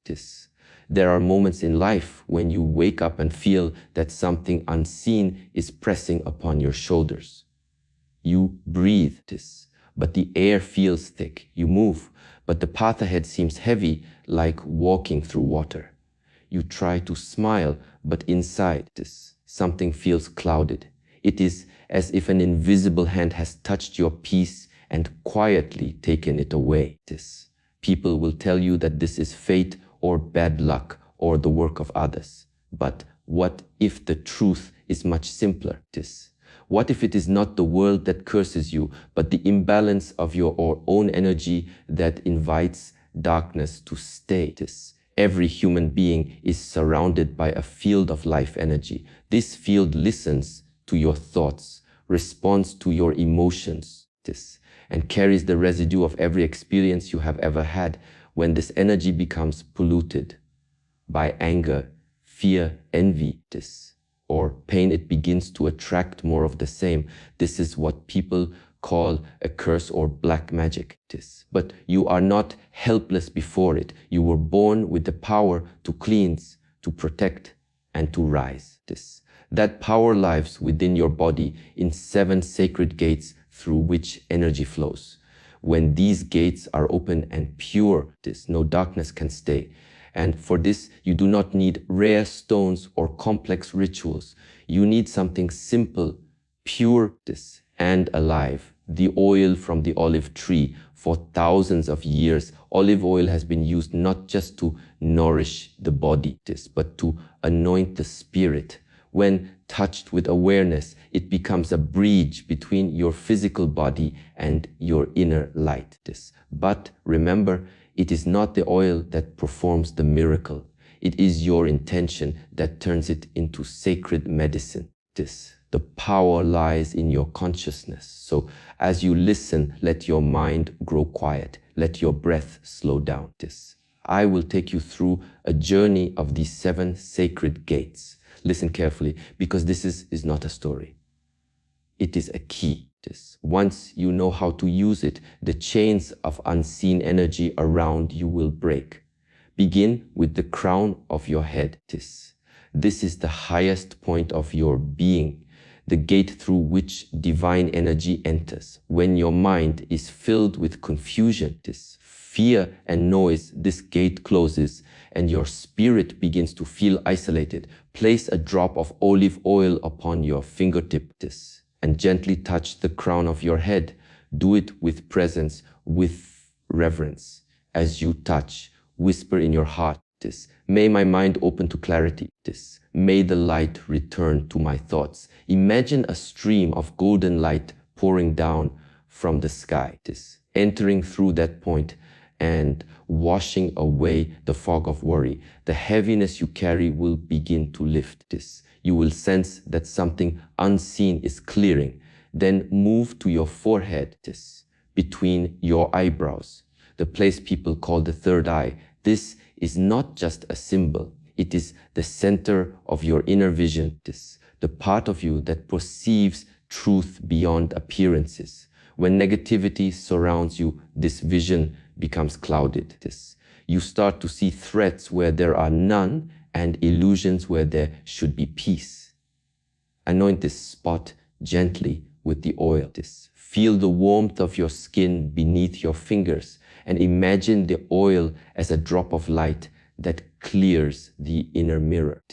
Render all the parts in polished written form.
This. There are moments in life when you wake up and feel that something unseen is pressing upon your shoulders. You breathe this, but the air feels thick. You move, but the path ahead seems heavy, like walking through water. You try to smile, but inside this, something feels clouded. It is as if an invisible hand has touched your peace and quietly taken it away. This. People will tell you that this is fate or bad luck or the work of others. But what if the truth is much simpler? This. What if it is not the world that curses you, but the imbalance of your own energy that invites darkness to stay? This. Every human being is surrounded by a field of life energy. This field listens to your thoughts, responds to your emotions, this, and carries the residue of every experience you have ever had. When this energy becomes polluted by anger, fear, envy, this, or pain, it begins to attract more of the same. This is what people call a curse or black magic. This. But you are not helpless before it. You were born with the power to cleanse, to protect, and to rise. This. That power lives within your body in 7 sacred gates through which energy flows. When these gates are open and pure, no darkness can stay. And for this, you do not need rare stones or complex rituals. You need something simple, pure, and alive. The oil from the olive tree. For thousands of years, olive oil has been used not just to nourish the body, but to anoint the spirit. When touched with awareness, it becomes a bridge between your physical body and your inner light. But remember, it is not the oil that performs the miracle. It is your intention that turns it into sacred medicine. The power lies in your consciousness. So as you listen, let your mind grow quiet. Let your breath slow down. I will take you through a journey of these 7 sacred gates. Listen carefully, because this is not a story. It is a key. Once you know how to use it, the chains of unseen energy around you will break. Begin with the crown of your head. This is the highest point of your being, the gate through which divine energy enters. When your mind is filled with confusion, fear and noise, this gate closes and your spirit begins to feel isolated. Place a drop of olive oil upon your fingertip and gently touch the crown of your head. Do it with presence, with reverence. As you touch, whisper in your heart, may my mind open to clarity. May the light return to my thoughts. Imagine a stream of golden light pouring down from the sky, entering through that point and washing away the fog of worry. The heaviness you carry will begin to lift. You will sense that something unseen is clearing. Then move to your forehead, between your eyebrows, the place people call the third eye. This is not just a symbol. It is the center of your inner vision, the part of you that perceives truth beyond appearances. When negativity surrounds you, this vision becomes clouded. You start to see threats where there are none and illusions where there should be peace. Anoint this spot gently with the oil. Feel the warmth of your skin beneath your fingers and imagine the oil as a drop of light that clears the inner mirror.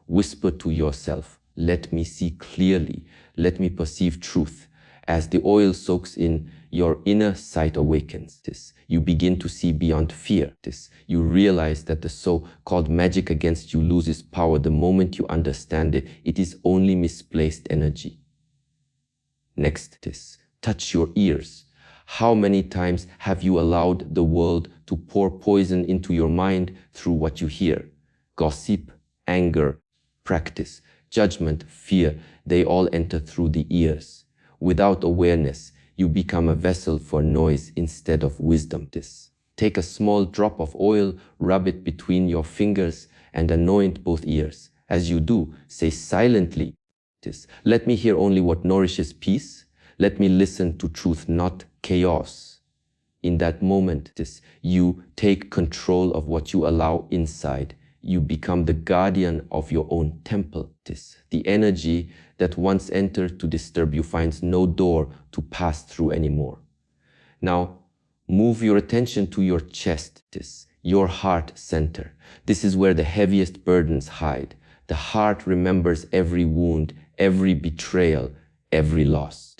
Whisper to yourself, let me see clearly, let me perceive truth. As the oil soaks in, your inner sight awakens. You begin to see beyond fear. You realize that the so-called magic against you loses power the moment you understand it. It is only misplaced energy. Next, touch your ears. How many times have you allowed the world to pour poison into your mind through what you hear? Gossip, anger, practice, judgment, fear, they all enter through the ears. Without awareness, you become a vessel for noise instead of wisdom. Take a small drop of oil, rub it between your fingers, and anoint both ears. As you do, say silently, let me hear only what nourishes peace. Let me listen to truth, not chaos. In that moment, you take control of what you allow inside. You become the guardian of your own temple. The energy that once entered to disturb you finds no door to pass through anymore. Now, move your attention to your chest, your heart center. This is where the heaviest burdens hide. The heart remembers every wound, every betrayal, every loss.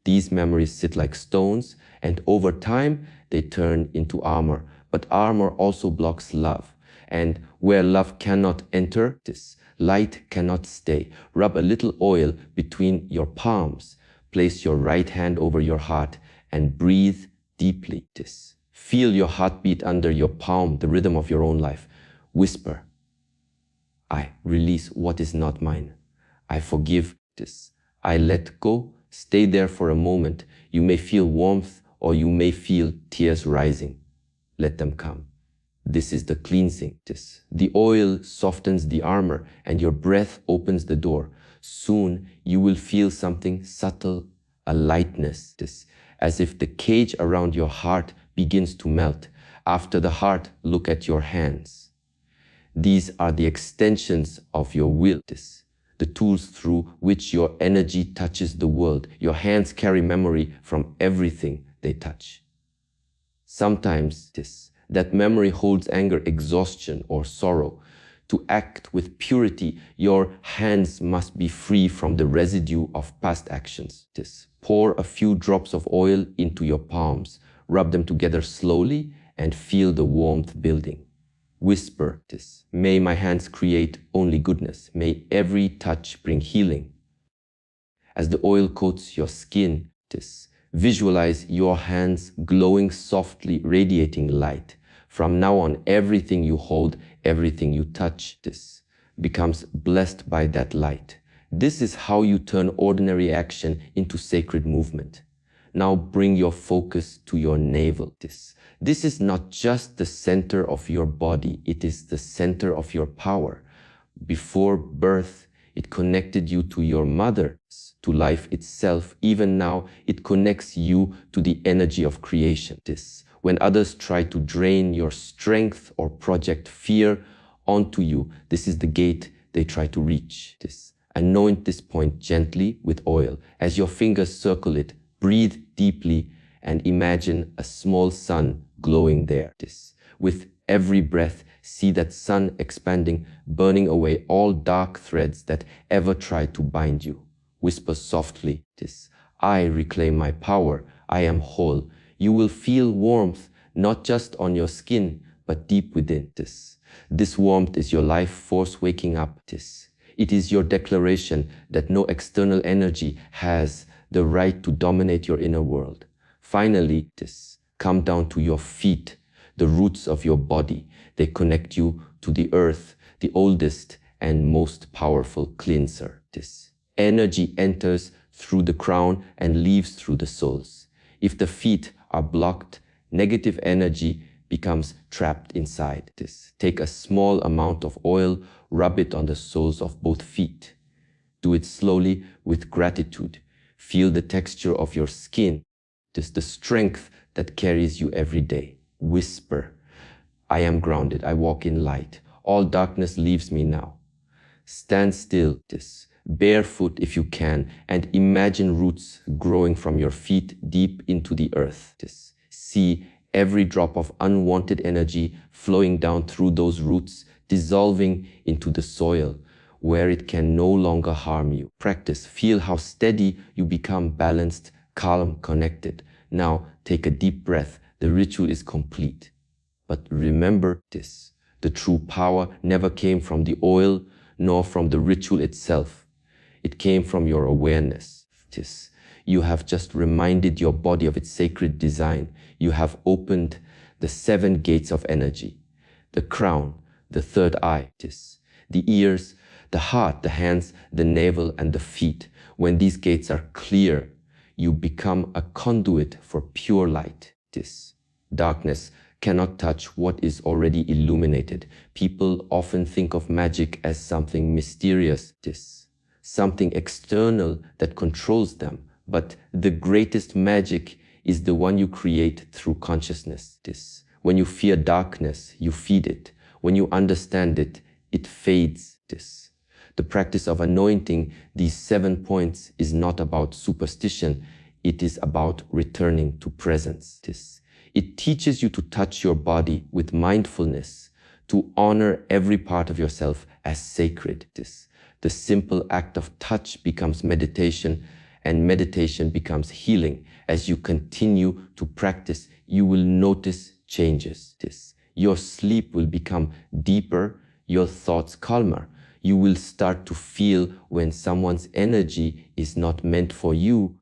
These memories sit like stones, and over time, they turn into armor. But armor also blocks love. And where love cannot enter, light cannot stay. Rub a little oil between your palms. Place your right hand over your heart and breathe deeply. Feel your heartbeat under your palm, the rhythm of your own life. Whisper, I release what is not mine. I forgive this. I let go. Stay there for a moment. You may feel warmth or you may feel tears rising. Let them come. This is the cleansing. The oil softens the armor and your breath opens the door. Soon you will feel something subtle, a lightness, as if the cage around your heart begins to melt. After the heart, look at your hands. These are the extensions of your will, the tools through which your energy touches the world. Your hands carry memory from everything they touch. Sometimes that memory holds anger, exhaustion, or sorrow. To act with purity, your hands must be free from the residue of past actions. Pour a few drops of oil into your palms. Rub them together slowly and feel the warmth building. Whisper, may my hands create only goodness. May every touch bring healing. As the oil coats your skin, visualize your hands glowing softly, radiating light. From now on, everything you hold, everything you touch, becomes blessed by that light. This is how you turn ordinary action into sacred movement. Now bring your focus to your navel. This is not just the center of your body, it is the center of your power. Before birth, it connected you to your mother, to life itself. Even now, it connects you to the energy of creation. When others try to drain your strength or project fear onto you, this is the gate they try to reach. Anoint this point gently with oil. As your fingers circle it, breathe deeply and imagine a small sun glowing there. With every breath, see that sun expanding, burning away all dark threads that ever tried to bind you. Whisper softly, I reclaim my power. I am whole. You will feel warmth, not just on your skin, but deep within. This warmth is your life force waking up. It is your declaration that no external energy has the right to dominate your inner world. Finally, come down to your feet, the roots of your body. They connect you to the earth, the oldest and most powerful cleanser. Energy enters through the crown and leaves through the soles. If the feet are blocked, negative energy becomes trapped inside. Take a small amount of oil, rub it on the soles of both feet. Do it slowly with gratitude. Feel the texture of your skin. The strength that carries you every day. Whisper, I am grounded. I walk in light. All darkness leaves me now. Stand still, barefoot if you can, and imagine roots growing from your feet deep into the earth. See every drop of unwanted energy flowing down through those roots, dissolving into the soil where it can no longer harm you. Practice. Feel how steady you become, balanced, calm, connected. Now take a deep breath. The ritual is complete. But remember this, the true power never came from the oil nor from the ritual itself. It came from your awareness. You have just reminded your body of its sacred design. You have opened the 7 gates of energy. The crown, the third eye, the ears, the heart, the hands, the navel, and the feet. When these gates are clear, you become a conduit for pure light. Darkness cannot touch what is already illuminated. People often think of magic as something mysterious, something external that controls them. But the greatest magic is the one you create through consciousness. When you fear darkness, you feed it. When you understand it, it fades. The practice of anointing these 7 points is not about superstition. It is about returning to presence. It teaches you to touch your body with mindfulness, to honor every part of yourself as sacred. The simple act of touch becomes meditation, and meditation becomes healing. As you continue to practice, you will notice changes. Your sleep will become deeper, your thoughts calmer. You will start to feel when someone's energy is not meant for you,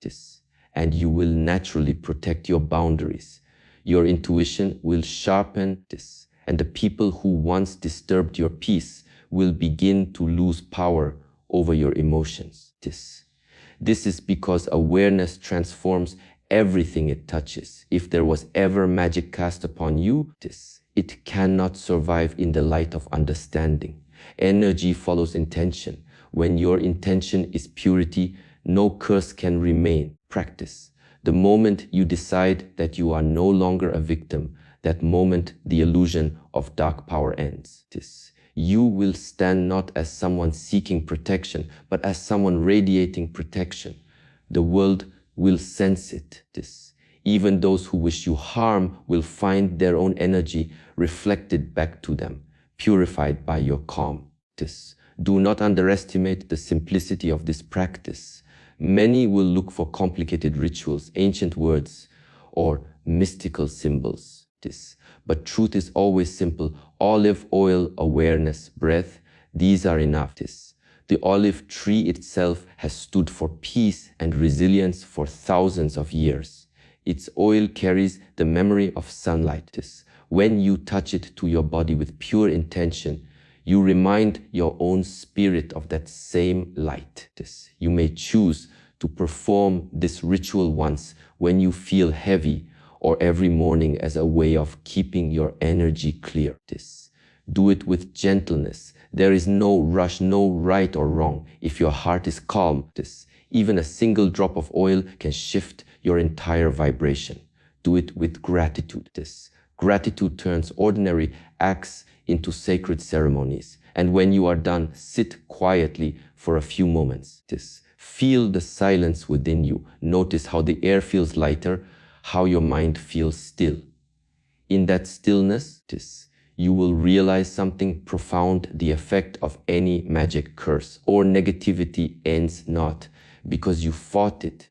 and you will naturally protect your boundaries. Your intuition will sharpen, and the people who once disturbed your peace will begin to lose power over your emotions. This is because awareness transforms everything it touches. If there was ever magic cast upon you, it cannot survive in the light of understanding. Energy follows intention. When your intention is purity, no curse can remain. Practice. The moment you decide that you are no longer a victim, that moment the illusion of dark power ends. You will stand not as someone seeking protection, but as someone radiating protection. The world will sense it. Even those who wish you harm will find their own energy reflected back to them, purified by your calm. Do not underestimate the simplicity of this practice. Many will look for complicated rituals, ancient words, or mystical symbols. But truth is always simple. Olive oil, awareness, breath, these are enough. The olive tree itself has stood for peace and resilience for thousands of years. Its oil carries the memory of sunlight. When you touch it to your body with pure intention, you remind your own spirit of that same light. You may choose to perform this ritual once when you feel heavy, or every morning as a way of keeping your energy clear. Do it with gentleness. There is no rush, no right or wrong. If your heart is calm, even a single drop of oil can shift your entire vibration. Do it with gratitude. Gratitude turns ordinary acts into sacred ceremonies. And when you are done, sit quietly for a few moments. Feel the silence within you. Notice how the air feels lighter, how your mind feels still. In that stillness, you will realize something profound. The effect of any magic curse or negativity ends not because you fought it,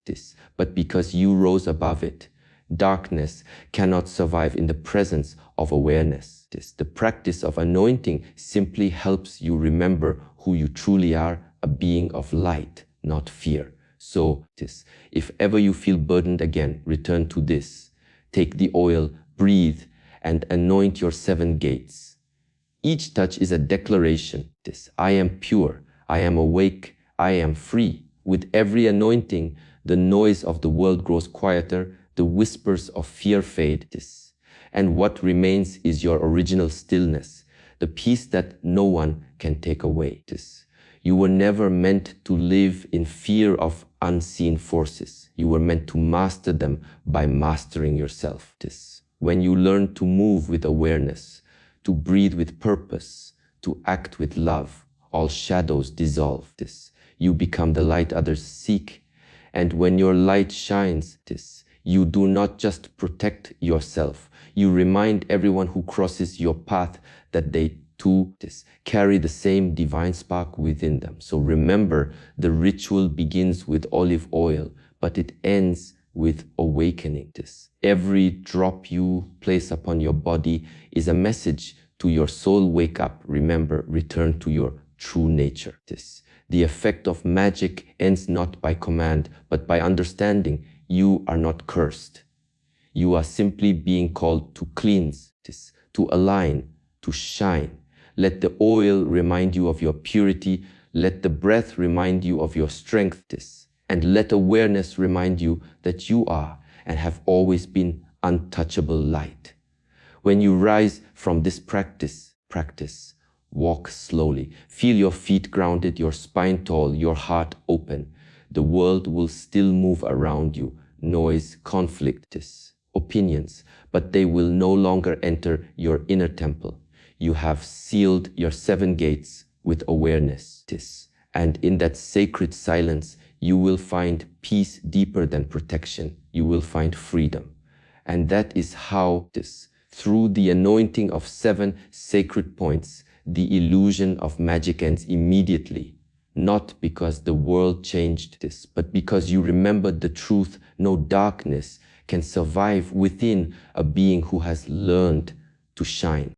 but because you rose above it. Darkness cannot survive in the presence of awareness. The practice of anointing simply helps you remember who you truly are, a being of light, not fear. So, if ever you feel burdened again, return to this. Take the oil, breathe, and anoint your 7 gates. Each touch is a declaration. I am pure, I am awake, I am free. With every anointing, the noise of the world grows quieter, the whispers of fear fade. And what remains is your original stillness, the peace that no one can take away. You were never meant to live in fear of unseen forces. You were meant to master them by mastering yourself. When you learn to move with awareness, to breathe with purpose, to act with love, all shadows dissolve. You become the light others seek. And when your light shines, you do not just protect yourself. You remind everyone who crosses your path that they too carry the same divine spark within them. So remember, the ritual begins with olive oil, but it ends with awakening. Every drop you place upon your body is a message to your soul. Wake up, remember, return to your true nature. The effect of magic ends not by command, but by understanding. You are not cursed. You are simply being called to cleanse, to align, to shine. Let the oil remind you of your purity. Let the breath remind you of your strength. And let awareness remind you that you are and have always been untouchable light. When you rise from this practice, walk slowly. Feel your feet grounded, your spine tall, your heart open. The world will still move around you, noise, conflict, opinions, but they will no longer enter your inner temple. You have sealed your 7 gates with awareness. And in that sacred silence, you will find peace deeper than protection. You will find freedom. And that is how through the anointing of 7 sacred points, the illusion of magic ends immediately. Not because the world changed but because you remembered the truth. No darkness can survive within a being who has learned to shine.